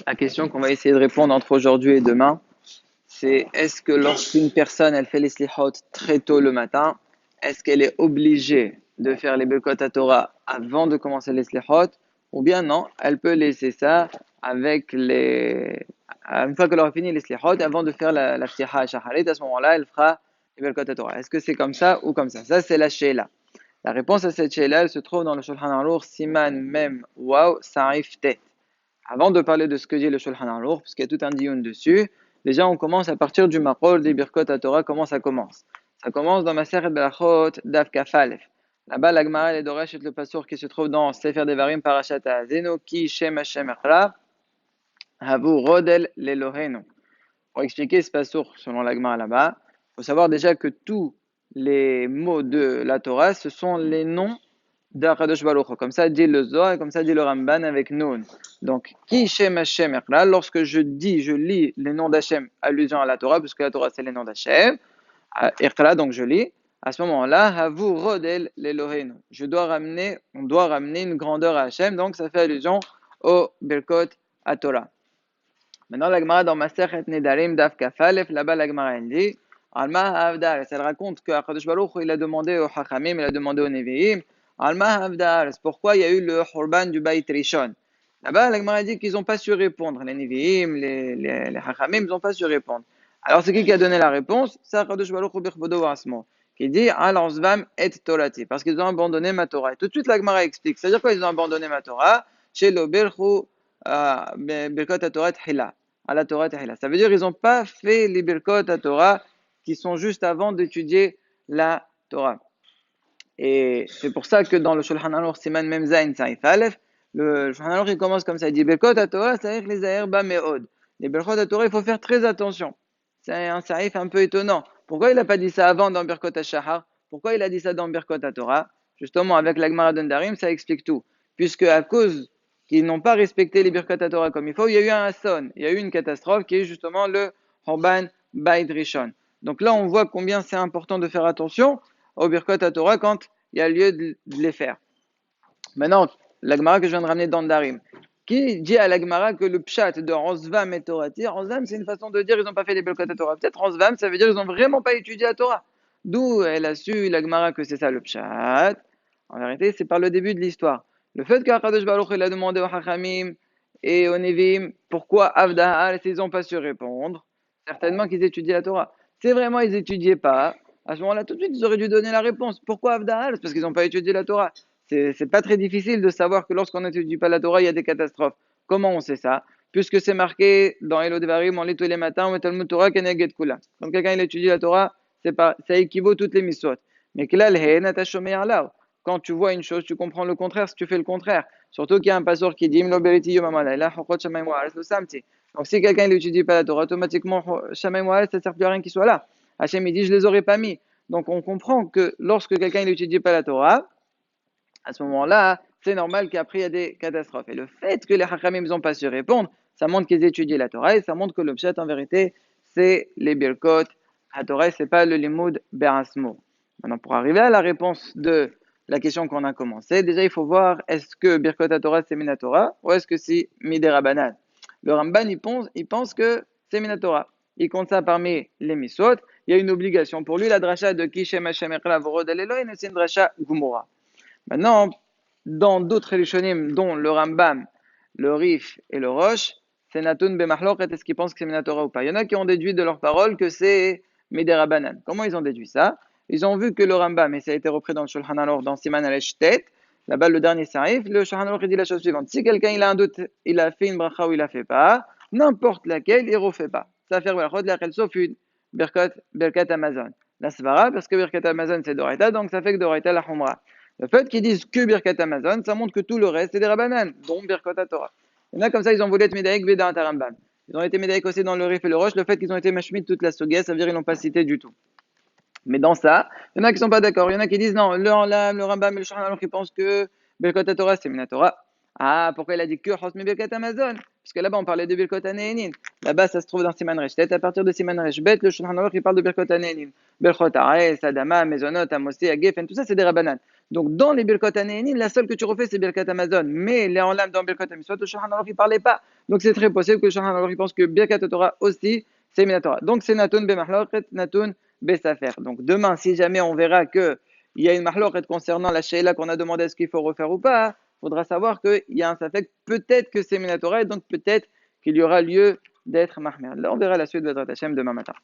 La question qu'on va essayer de répondre entre aujourd'hui et demain, c'est est-ce que lorsqu'une personne elle fait les slihot très tôt le matin, est-ce qu'elle est obligée de faire les Birkot Torah avant de commencer les slihot ou bien non, elle peut laisser ça avec une fois qu'elle aura fini les slihot, avant de faire la Ftiha Shacharit, à ce moment-là, elle fera les Birkot Torah. Est-ce que c'est comme ça ou comme ça? Ça, c'est la Sheila. La réponse à cette Sheila, elle se trouve dans le Shulchan Aruch Siman Mem Waw Sarif Tet. Avant de parler de ce que dit le Shulchan Aruch, parce qu'il y a tout un diyun dessus, déjà on commence à partir du Maqol des Birkot Torah. Comment ça commence? Ça commence dans Masechet Berachot Daf Kaf Aleph. Là-bas, la Gemara elle est d'Oresh et le Passour qui se trouve dans Sefer Devarim Parashat Ha'azenu Ki Shem Hashem Echra Havu Rodel Lelohenu. Pour expliquer ce Passour selon la Gemara là-bas, il faut savoir déjà que tous les mots de la Torah, ce sont les noms d'Akadosh Baruch Hu. Comme ça dit le Zohar et comme ça dit le Ramban avec Nun. Donc, Ki Shem Hashem Echra, lorsque je lis les noms d'Hashem, allusion à la Torah, puisque la Torah c'est les noms d'Hashem, Echra, donc je lis, à ce moment-là, Havu Rodel l'Elohenu. On doit ramener une grandeur à Hachem, donc ça fait allusion au Birkot à Torah. Maintenant, la Gemara dans Masechet Nedarim Daf Kaf Aleph, là-bas la Gemara elle dit, Alma Havdar, elle raconte que Akadosh Baruch Hu, il a demandé aux Chachamim, il a demandé aux Nevi'im, Alma Havdar, c'est pourquoi il y a eu le Khurban du Bayit Rishon. Là-bas, la Gemara dit qu'ils n'ont pas su répondre, les Nevi'im, les Chachamim, ils n'ont pas su répondre. Alors, c'est qui a donné la réponse? C'est Akadosh Baruch Hu Birchbodo Asmo, qui dit Al Ozvam et Torati, parce qu'ils ont abandonné ma Torah. Et tout de suite, la Gemara explique, c'est-à-dire quoi ils ont abandonné ma Torah? Chez le Birchu Birkot Torah Hila. À la Torah Tehila. Ça veut dire qu'ils n'ont pas fait les Birkot à Torah qui sont juste avant d'étudier la Torah. Et c'est pour ça que dans le Shulchan Aruch Siman Mem Zayin Saif Aleph, le Shulchan Aruch il commence comme ça, il dit Birkot à Torah, c'est-à-dire les Zahir Ba Meod. Les Birkot à Torah, il faut faire très attention. C'est un saif un peu étonnant. Pourquoi il n'a pas dit ça avant dans Birkot Shahar? Pourquoi il a dit ça dans Birkot à Torah? Justement, avec la Gemara d'Andarim, ça explique tout. Puisque à cause qu'ils n'ont pas respecté les Birkot Torah comme il faut, il y a eu un asson, il y a eu une catastrophe qui est justement le Horban Bayit Rishon. Donc là, on voit combien c'est important de faire attention aux Birkot Torah quand il y a lieu de les faire. Maintenant, la Gemara que je viens de ramener dans Darim, qui dit à la Gemara que le pshat de Rosvam et Torati, Rosvam c'est une façon de dire ils n'ont pas fait les Birkot Torah. Peut-être Rosvam, ça veut dire ils n'ont vraiment pas étudié la Torah. D'où elle a su, la Gemara, que c'est ça le pshat. En vérité, c'est par le début de l'histoire. Le fait qu'Akadosh Baruch il a demandé aux Hachamim et aux Nevim pourquoi Avdahal, ils n'ont pas su répondre, certainement qu'ils étudiaient la Torah. Si vraiment ils n'étudiaient pas, à ce moment-là, tout de suite, ils auraient dû donner la réponse. Pourquoi Avdahal? Parce qu'ils n'ont pas étudié la Torah. C'est pas très difficile de savoir que lorsqu'on n'étudie pas la Torah, il y a des catastrophes. Comment on sait ça? Puisque c'est marqué dans Elot Devarim, on lit tous les matins, on Talmud Torah Keneged Kula. Donc quelqu'un il étudie la Torah, ça équivaut toutes les misot. Mais que là, quand tu vois une chose, tu comprends le contraire si tu fais le contraire. Surtout qu'il y a un passeur qui dit donc si quelqu'un n'étudie pas la Torah, automatiquement, ça ne sert plus à rien qu'il soit là. Hachem il dit, je les aurais pas mis. Donc on comprend que lorsque quelqu'un n'étudie pas la Torah, à ce moment-là, c'est normal qu'après il y a des catastrophes. Et le fait que les Hachamim n'ont pas su répondre, ça montre qu'ils étudient la Torah et ça montre que le Pshat en vérité, c'est les Birkot. La Torah, c'est pas le Limoud Berasmo. Maintenant, pour arriver à la réponse de la question qu'on a commencé, déjà il faut voir est-ce que Birkot Torah c'est Minatora ou est-ce que c'est Miderabanan. Le Ramban il pense que c'est Minatora. Il compte ça parmi les Misot. Il y a une obligation pour lui, la dracha de Kishem Hashem Echla Vorod Elohin, c'est une dracha Gumura. Maintenant, dans d'autres Rishonim, dont le Rambam, le Rif et le Rosh, c'est Natun Bemachlok, est-ce qu'ils pensent que c'est Minatora ou pas? Il y en a qui ont déduit de leurs paroles que c'est Miderabanan. Comment ils ont déduit ça? Ils ont vu que le Rambam, et ça a été repris dans le Shulchan Aruch, dans Siman al-Eshtet, là-bas le dernier sarif, le Shulchan Aruch dit la chose suivante. Si quelqu'un il a un doute, il a fait une bracha ou il a fait pas, n'importe laquelle, il refait pas. Ça fait laquelle sauf une Birkat Amazon. La Svara, parce que Birkat Amazon c'est Doraita, donc ça fait que Doraita la Humra. Le fait qu'ils disent que Birkat Amazon, ça montre que tout le reste c'est des Rabbanan, dont Birkat Torah. Il y en a comme ça, ils ont voulu être Médaïk Veda Rambam. Ils ont été Médaïk aussi dans le Rif et le Roche. Le fait qu'ils ont été Mashmid toute la Sogia, ça veut dire qu'ils n'ont pas cité du tout. Mais dans ça, il y en a qui ne sont pas d'accord. Il y en a qui disent non, le Rambam et le Shulchan Aruch qui pensent que Birkat Torah c'est Minatora. Ah, pourquoi il a dit que Hosmi Birkat Amazon? Puisque là-bas, on parlait de Birkot Hanehenin. Là-bas, ça se trouve dans Siman Resh Tet. À partir de Siman Resh Bet, le Shulchan Aruch, il parle de Birkot Hanehenin. Birkot Ares, Adama, Mezonot, Amosi, Agefen, tout ça, c'est des Rabbanan. Donc, dans les Birkot Hanehenin, la seule que tu refais, c'est Birkat Amazon. Mais les en lame dans Birkot Amiswat, le Shulchan Aruch, il parlait pas. Donc, c'est très possible que le Shulchan Aruch, il pense que Birkat Torah aussi, c'est Minatora. Donc, c'est Natun Bemahloket, Natun Besafer. Donc, demain, si jamais on verra que il y a une mahloket concernant la sheila qu'on a demandé est-ce qu'il faut refaire ou pas, il faudra savoir qu'il y a un safek, peut-être que c'est Minatora, et donc peut-être qu'il y aura lieu d'être mahmer. Là, on verra la suite de Bezrat Hashem demain matin.